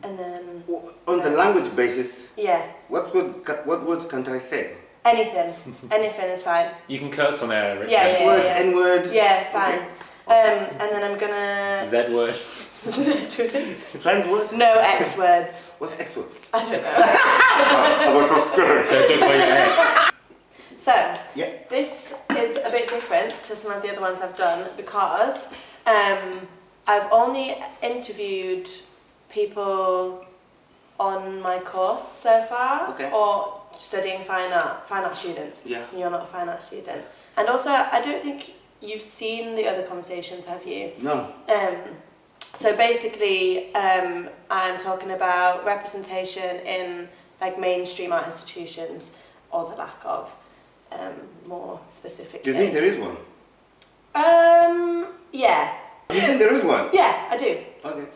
And then... On the language basis, yeah. what words can't I say? Anything. Anything is fine. You can curse on air, Richard. Yeah, S-word, yeah. N-word. Yeah, fine. Okay. And then I'm gonna... Z-word. Trans words? No X words. What's X word? I don't know. I was so scared. Don't talk about your hair. So, Yeah. this is a bit different to some of the other ones I've done because I've only interviewed people on my course so far, Okay. or studying fine art students. Yeah. And you're not a fine art student. And also, I don't think you've seen the other conversations, have you? No. So basically, I'm talking about representation in like mainstream art institutions, or the lack of, more specifically. Do you think there is one? Yeah. Do you think there is one? Yeah, I do. Okay.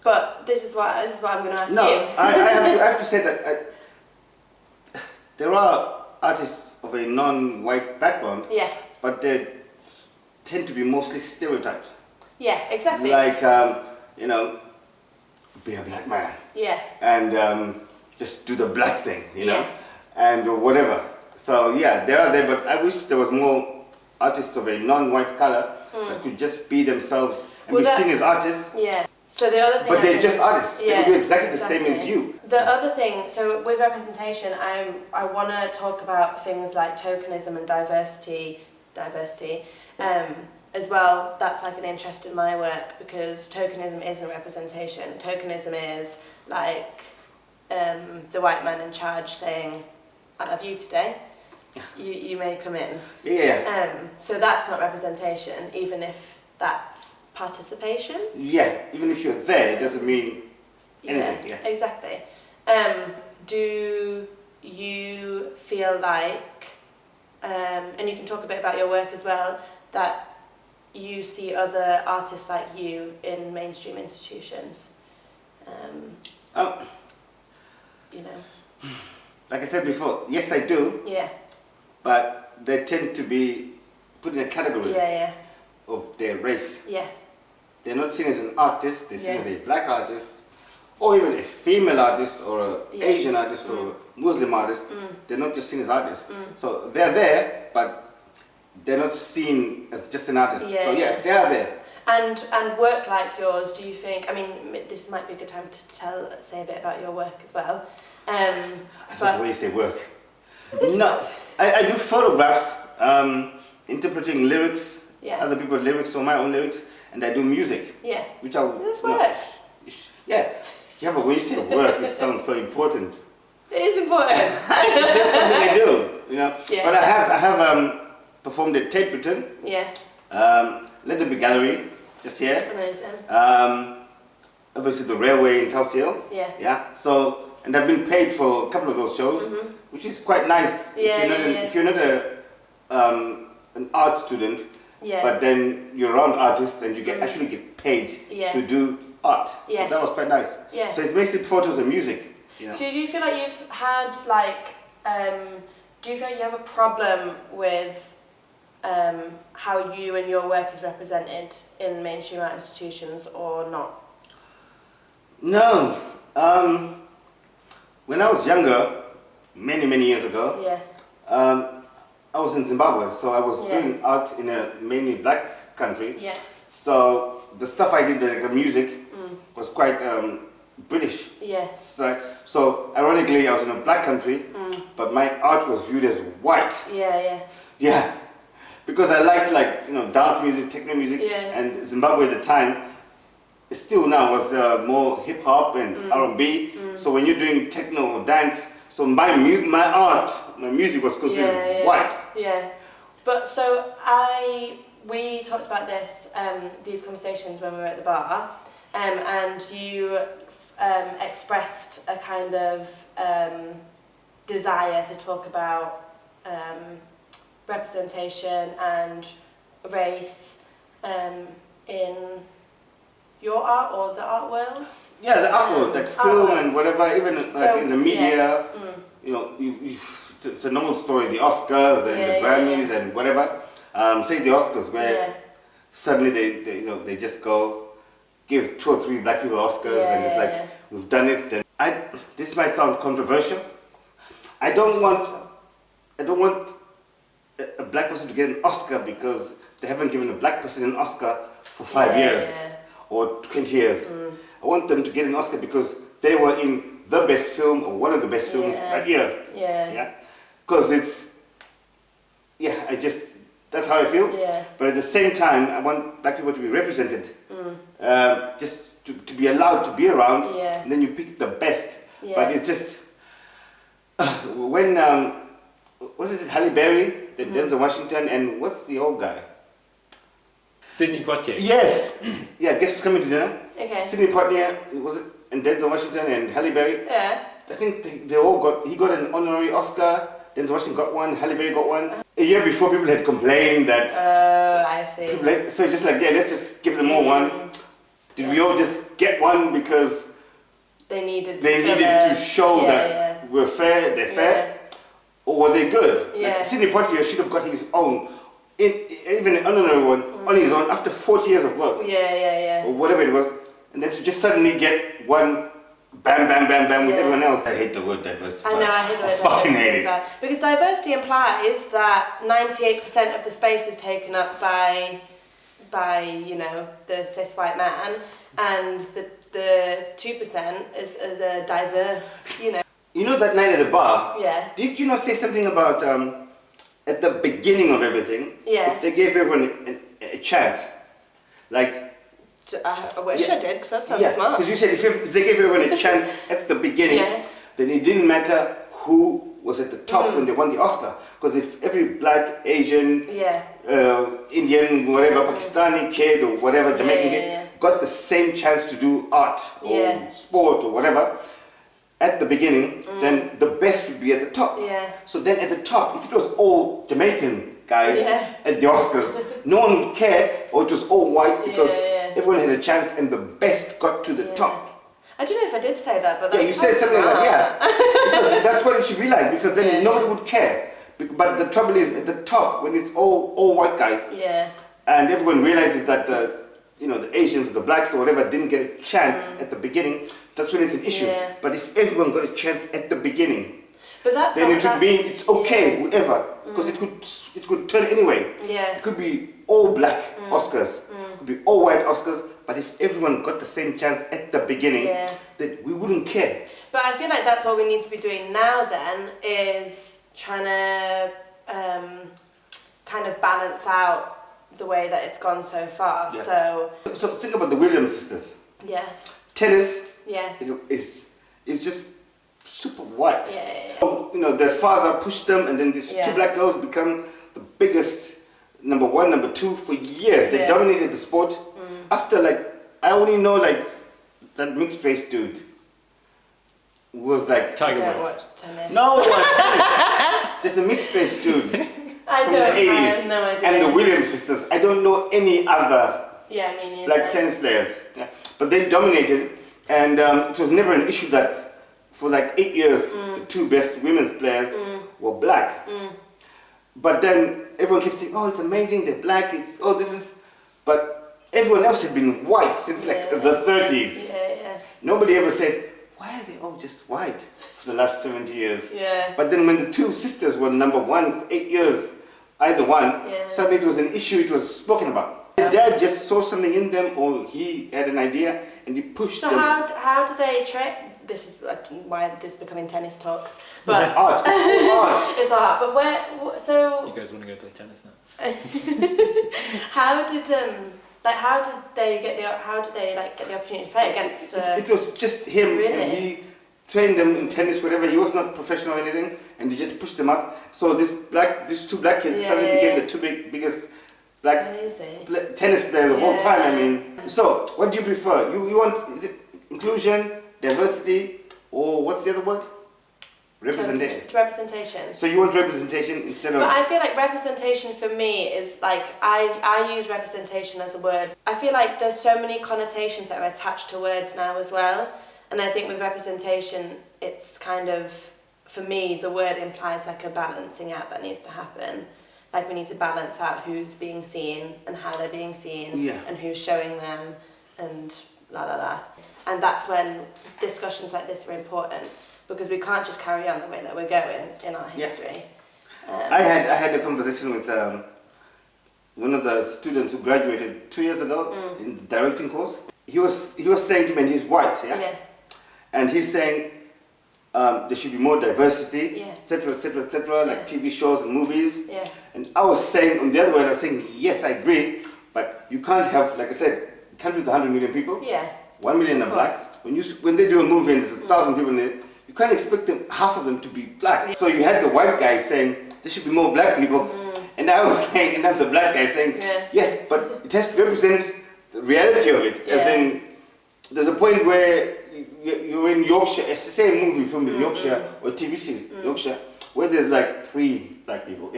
But this is what I'm going to ask No, you. I have to say that there are artists of a non-white background, Yeah. but they tend to be mostly stereotypes. Yeah, exactly. Like, you know, be a black man Yeah. and just do the black thing, you know, Yeah. and whatever. So yeah, they are there, but I wish there was more artists of a non-white color that could just be themselves and Well, be seen as that's- artists. Yeah. So the other thing. But I they're think- just artists. Yeah, They do exactly the same as exactly. you. The other thing, so with representation, I want to talk about things like tokenism and diversity, as well. That's like an interest in my work because tokenism isn't representation. Tokenism is like the white man in charge saying, "I have you today. You may come in." Yeah. So that's not representation, even if that's participation. Yeah, even if you're there, it doesn't mean anything. Yeah. Exactly. Do you feel like, and you can talk a bit about your work as well, that you see other artists like you in mainstream institutions? You know. Like I said before, yes, I do, Yeah. but they tend to be put in a category Yeah. of their race. Yeah. They're not seen as an artist, they're seen Yeah. as a black artist, or even a female artist, or an Yeah. Asian artist, or a Muslim artist. They're not just seen as artists. So they're there, but they're not seen as just an artist. Yeah, So yeah. they are there. And work like yours, do you think, I mean, this might be a good time to say a bit about your work as well. I love the way you say work. No, I do photographs, interpreting lyrics, Yeah. other people's lyrics or my own lyrics, and I do music, Yeah. which I would. That's you know, work. Yeah, yeah, but when you say work, it sounds so important. It is important. It's just something I do, you know. Yeah. But I have performed at Tate Britain, Yeah. Leatherby Gallery, just here. Amazing. Obviously the railway in Tulse Hill. Yeah. Yeah. So, and I've been paid for a couple of those shows, which is quite nice. Yeah, If you're not an art student, Yeah. but then you're around artists and you actually get paid Yeah. to do art. Yeah. So that was quite nice. Yeah. So it's basically photos and music. You know? So do you feel like you've had like, do you feel like you have a problem with how you and your work is represented in mainstream art institutions or not? No. When I was younger, many years ago, Yeah. I was in Zimbabwe, so I was Yeah. doing art in a mainly black country. Yeah. So the stuff I did, the music, was quite British. Yeah. So ironically, I was in a black country, but my art was viewed as white. Yeah. Yeah, because I liked dance music, techno music, Yeah. and Zimbabwe at the time, still now was more hip hop and R&B. So when you're doing techno or dance, so my art, my music was considered white. Yeah. But so we talked about these conversations when we were at the bar, and you expressed a kind of desire to talk about representation and race in your art or the art world? Yeah, the art world, like film and whatever, even like in the media, you know, it's a normal story, the Oscars and the Grammys and whatever. Say the Oscars where suddenly they just go give 2 or 3 black people Oscars, and it's like we've done it. Then this might sound controversial. I don't want a black person to get an Oscar because they haven't given a black person an Oscar for 5 years or 20 years. I want them to get an Oscar because they were in the best film or one of the best films that year. Yeah. Because that's how I feel. Yeah. But at the same time, I want black people to be represented. Just to be allowed to be around. Yeah. And then you pick the best. Yeah. But it's just when what is it? Halle Berry, then Denzel Washington, and what's the old guy? Sidney Poitier. Yes. Yeah. Guess who's coming to dinner? Okay. Sidney Poitier, was it? And Denzel Washington and Halle Berry. Yeah. I think they all got. He got an honorary Oscar. Denzel Washington got one. Halle Berry got one. A year before, people had complained that. Oh, I see. So just like let's just give them all one. Did we all just get one because they needed to show that we're fair, they're fair, or were they good? Yeah. Like Sidney Poitier should have got his own, even an honorary one on his own after 40 years of work. Or whatever it was, and then to just suddenly get one. Bam, bam, bam, bam with everyone else. I hate the word diversity. I know, I hate the word diversity. Fucking hate it. Because diversity implies that 98% of the space is taken up by the cis white man, and the 2% is the diverse, You know that night at the bar? Yeah. Did you not say something about at the beginning of everything? Yeah. If they gave everyone a chance, like. I wish I did, because that sounds smart. Because you said if they gave everyone a chance at the beginning, then it didn't matter who was at the top when they won the Oscar. Because if every black, Asian, Indian, whatever, Pakistani kid or whatever, Jamaican kid got the same chance to do art or sport or whatever at the beginning, then the best would be at the top. Yeah. So then at the top, if it was all Jamaican guys at the Oscars, no one would care, or it was all white because everyone had a chance and the best got to the top. I don't know if I did say that, but that's you said something like because that's what it should be like, because then nobody would care. But the trouble is at the top, when it's all white guys, and everyone realizes that the Asians, the blacks or whatever didn't get a chance at the beginning, that's when it's an issue. But if everyone got a chance at the beginning, then it would mean it's okay, whoever, because it could turn anyway. It could be all black Oscars, it could be all white Oscars, but if everyone got the same chance at the beginning, then we wouldn't care. But I feel like that's what we need to be doing now then, is trying to kind of balance out the way that it's gone so far. So think about the Williams sisters. Tennis is just super white. Their father pushed them, and then these 2 black girls become the biggest number 1, number 2 for years. They dominated the sport. After I only know that mixed race dude was Tiger Woods. No, tennis. There's a mixed race dude from the 80s. I have no idea. And the Williams sisters. I don't know any other black tennis players. But they dominated, and it was never an issue that for 8 years the 2 best women's players were black. But then everyone kept saying, oh, it's amazing, they're black, but everyone else had been white since the 30s. Nobody ever said, why are they all just white for the last 70 years? But then when the 2 sisters were number 1 for 8 years, either one, suddenly it was an issue, it was spoken about. The dad just saw something in them, or he had an idea and he pushed them. So how do they train? This is why this is becoming tennis talks. But it's art. It's art. But so you guys want to go play tennis now? How did they get the opportunity to play against? It was just him. Really? And he trained them in tennis, whatever. He was not professional or anything, and he just pushed them up. So these 2 black kids suddenly became the 2 biggest black tennis players of all time. I mean, so what do you prefer? You want, is it inclusion, diversity, or what's the other word? Representation. Representation. So you want representation instead of... But I feel like representation for me is I use representation as a word. I feel like there's so many connotations that are attached to words now as well. And I think with representation, it's kind of, for me, the word implies a balancing out that needs to happen. We need to balance out who's being seen and how they're being seen and who's showing them and la la la. And that's when discussions like this are important, because we can't just carry on the way that we're going in our history. I had a conversation with one of the students who graduated 2 years ago in the directing course. He was saying to me, and he's white, and he's saying there should be more diversity, etc., etc., etc., like TV shows and movies. And I was saying, on the other way, I was saying, yes, I agree, but you can't have, like I said, a country with 100 million people. 1 million are black. When they do a movie and there's 1,000 people in it, you can't expect half of them to be black. So you had the white guy saying there should be more black people, and I was saying, and I'm the black guy saying, yes, but it has to represent the reality of it. As in, there's a point where you're in Yorkshire, it's the same movie filmed in Yorkshire or TV series in Yorkshire, where there's like 3 black people.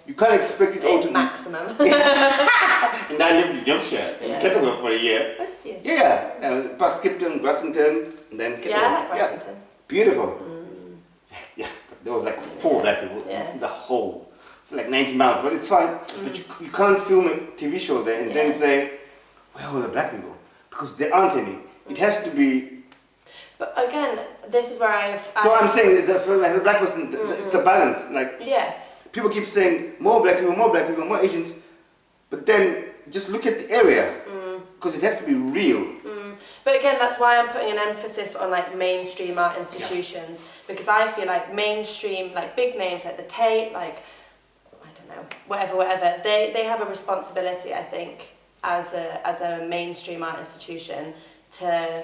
You can't expect it all to maximum. And I lived in Yorkshire, in Kettlewell for a year. Oh, did you? Past Skipton, Grassington, and then Kettlewell. I like Grassington. Beautiful. But there was like 4 black people in the whole, for like 90 miles, but it's fine. But you can't film a TV show there and then say, where are the black people? Because there aren't any. It has to be. But again, this is where So I'm saying that as a black person, it's a balance. Like, people keep saying more black people, more Asians, but then just look at the area, because it has to be real. But again, that's why I'm putting an emphasis on like mainstream art institutions, because I feel like mainstream, like big names like the Tate, like, I don't know, whatever, they have a responsibility, I think, as a mainstream art institution to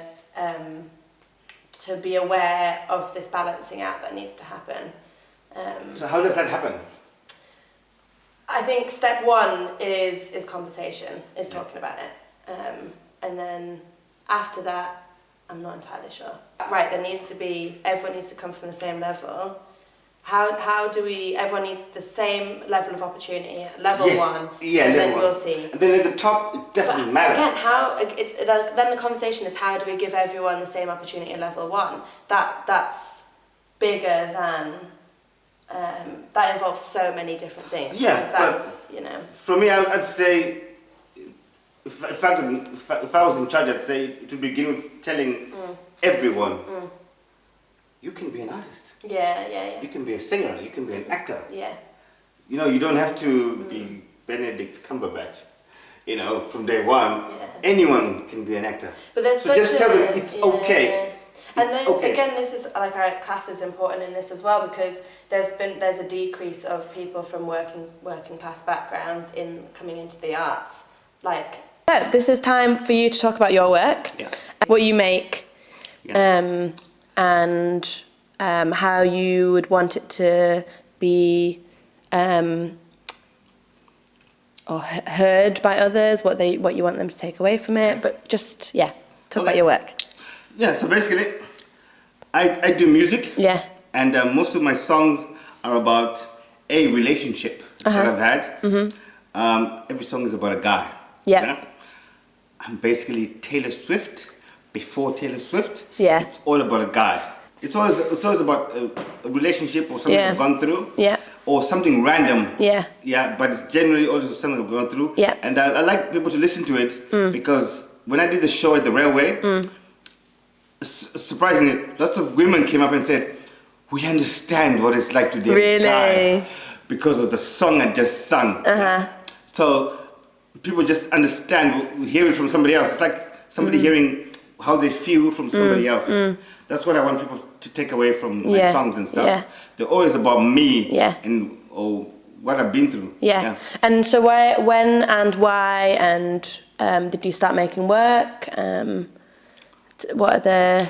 be aware of this balancing out that needs to happen. So how does that happen? I think step 1 is conversation, is talking about it. And then after that, I'm not entirely sure. Right, everyone needs to come from the same level. How do everyone needs the same level of opportunity, level 1, and then we'll see. And then at the top, it doesn't matter. Again, then the conversation is, how do we give everyone the same opportunity at level 1? That's bigger than, that involves so many different things. For me, I'd say, if I was in charge, I'd say it would begin with telling everyone, you can be an artist. You can be a singer, you can be an actor. You know, you don't have to be Benedict Cumberbatch, from day one. Anyone can be an actor. But there's so just tell them it's okay. And then again, this is like our class is important in this as well, because there's a decrease of people from working class backgrounds in coming into the arts. This is time for you to talk about your work, what you make, and how you would want it to be or heard by others, what you want them to take away from it, but just talk about your work. So basically, I do music, and most of my songs are about a relationship that I've had. Every song is about a guy. I'm basically Taylor Swift before Taylor Swift. It's all about a guy. It's always about a relationship or something I've gone through. Or something random. But it's generally always something I've gone through. And I like people to listen to it because when I did the show at the railway, surprisingly, lots of women came up and said, we understand what it's like to be a guy because of the song I just sung. So people just understand, hear it from somebody else. It's like somebody hearing how they feel from somebody else. That's what I want people to take away from my songs and stuff. They're always about me and what I've been through. And so when and why and did you start making work? What are the...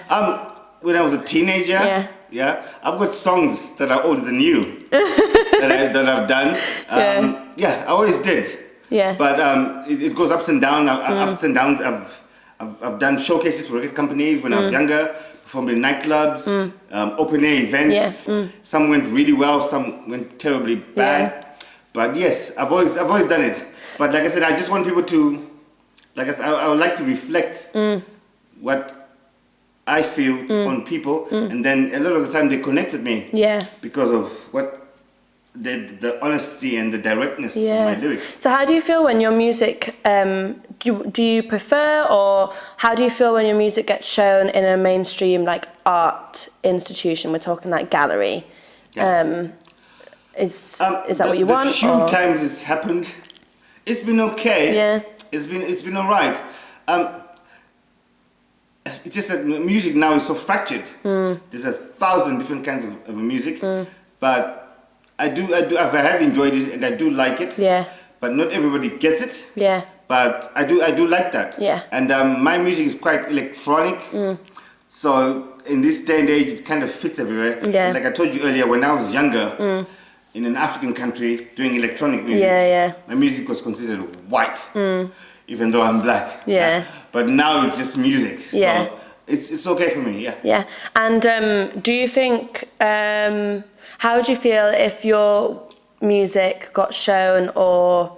When I was a teenager, I've got songs that are older than you that I've done. I always did. But it goes ups and downs. Ups and downs. I've done showcases for record companies when I was younger, performed in nightclubs, open air events. Some went really well, some went terribly bad. But yes, I've always done it. But like I said, I just want people to, I would like to reflect what I feel on people, and then a lot of the time they connect with me because of what the honesty and the directness of my lyrics. So how do you feel when your music, do you prefer, or how do you feel when your music gets shown in a mainstream like art institution? We're talking like gallery. Is that what you want? The few times it's happened, it's been okay. Yeah. It's been alright. It's just that music now is so fractured. There's 1,000 different kinds of music, but I have enjoyed it and I do like it. Yeah. But not everybody gets it. Yeah. But I do like that. Yeah. And my music is quite electronic. So in this day and age, it kind of fits everywhere. Yeah. Like I told you earlier, when I was younger, in an African country doing electronic music, my music was considered white, even though I'm black. Yeah. But now it's just music. Yeah. So it's okay for me. Yeah. Yeah. And do you think? How would you feel if your music got shown, or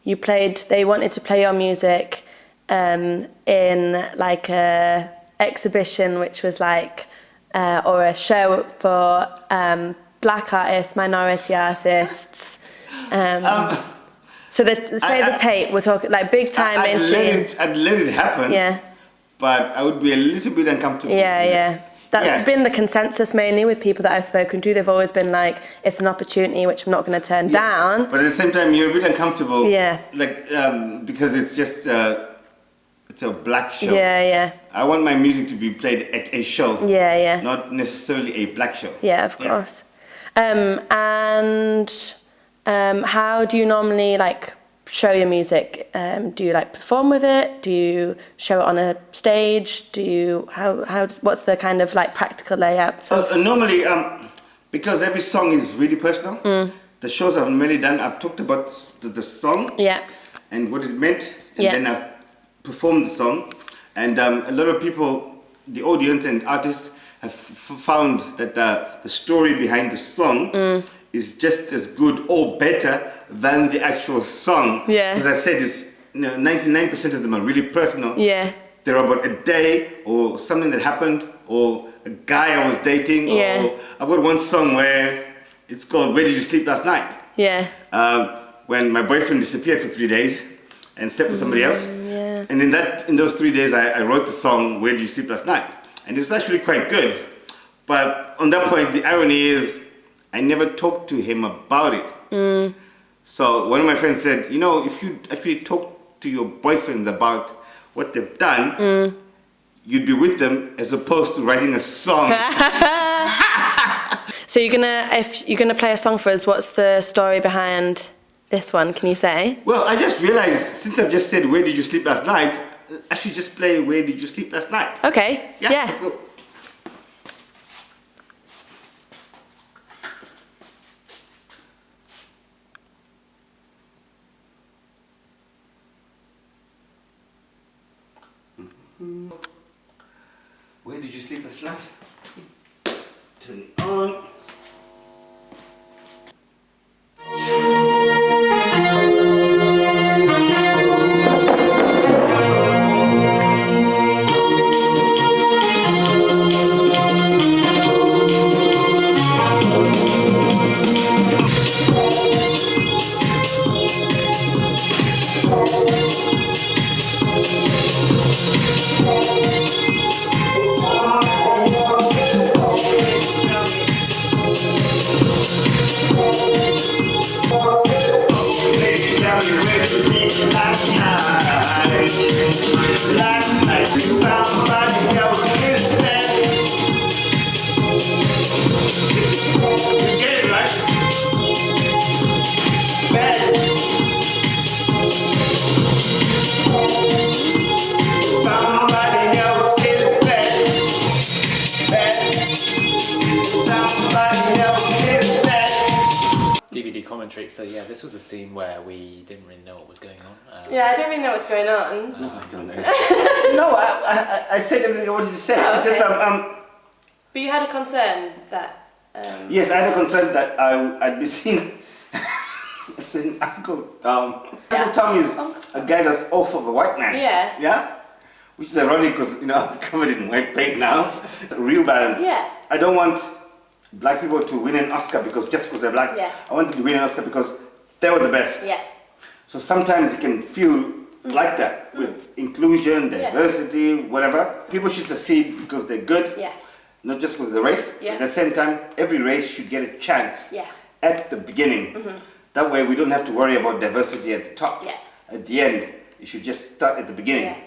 they wanted to play your music in like a exhibition which was like, or a show for black artists, minority artists? So the Tate, we're talking like big time mainstream. I'd let it happen. Yeah. But I would be a little bit uncomfortable. Yeah. That's been the consensus mainly with people that I've spoken to. They've always been like, it's an opportunity which I'm not going to turn down. But at the same time, you're a bit uncomfortable. Yeah. Like, because it's just, it's a black show. Yeah. I want my music to be played at a show. Yeah. Not necessarily a black show. Yeah, of course. And how do you normally like show your music? Do you like perform with it? Do you show it on a stage? What's the kind of like practical layout? Normally, because every song is really personal, the shows I've mainly done, I've talked about the song and what it meant, and then I've performed the song, and a lot of people, the audience and artists, have found that the story behind the song is just as good or better than the actual song. Yeah. Because I said, 99% of them are really personal. Yeah. They're about a day or something that happened or a guy I was dating. Yeah. Or I've got one song where it's called "Where Did You Sleep Last Night?" Yeah. When my boyfriend disappeared for 3 days and slept with somebody else. Yeah. And in those 3 days, I wrote the song "Where Did You Sleep Last Night?" And it's actually quite good. But on that point, the irony is, I never talked to him about it. So one of my friends said, if you actually talk to your boyfriends about what they've done, you'd be with them as opposed to writing a song. So if you're gonna play a song for us, what's the story behind this one? Can you say? Well, I just realized, since I've just said "Where did you sleep last night?" I should just play "Where Did You Sleep Last Night?" Okay. Yeah. Let's go. Where did you sleep last night? Turn it on. DVD commentary. So yeah, this was the scene where we didn't really know what was going on. I don't really know what's going on. No, I don't know. No, I said everything I wanted to say. Oh, okay. It's just But you had a concern that. Yes, I had a concern that I'd be seen as an Uncle Tom. Uncle Tom is a guy that's off of the white man. Yeah. Yeah. Which is ironic because I'm covered in white paint now. Real balance. Yeah. I don't want black people to win an Oscar because they're black. Yeah. I want them to win an Oscar because they were the best. Yeah. So sometimes it can feel like that with inclusion, diversity, whatever. People should succeed because they're good, not just with the race. Yeah. At the same time, every race should get a chance at the beginning. That way we don't have to worry about diversity at the top. Yeah. At the end, it should just start at the beginning. Yeah.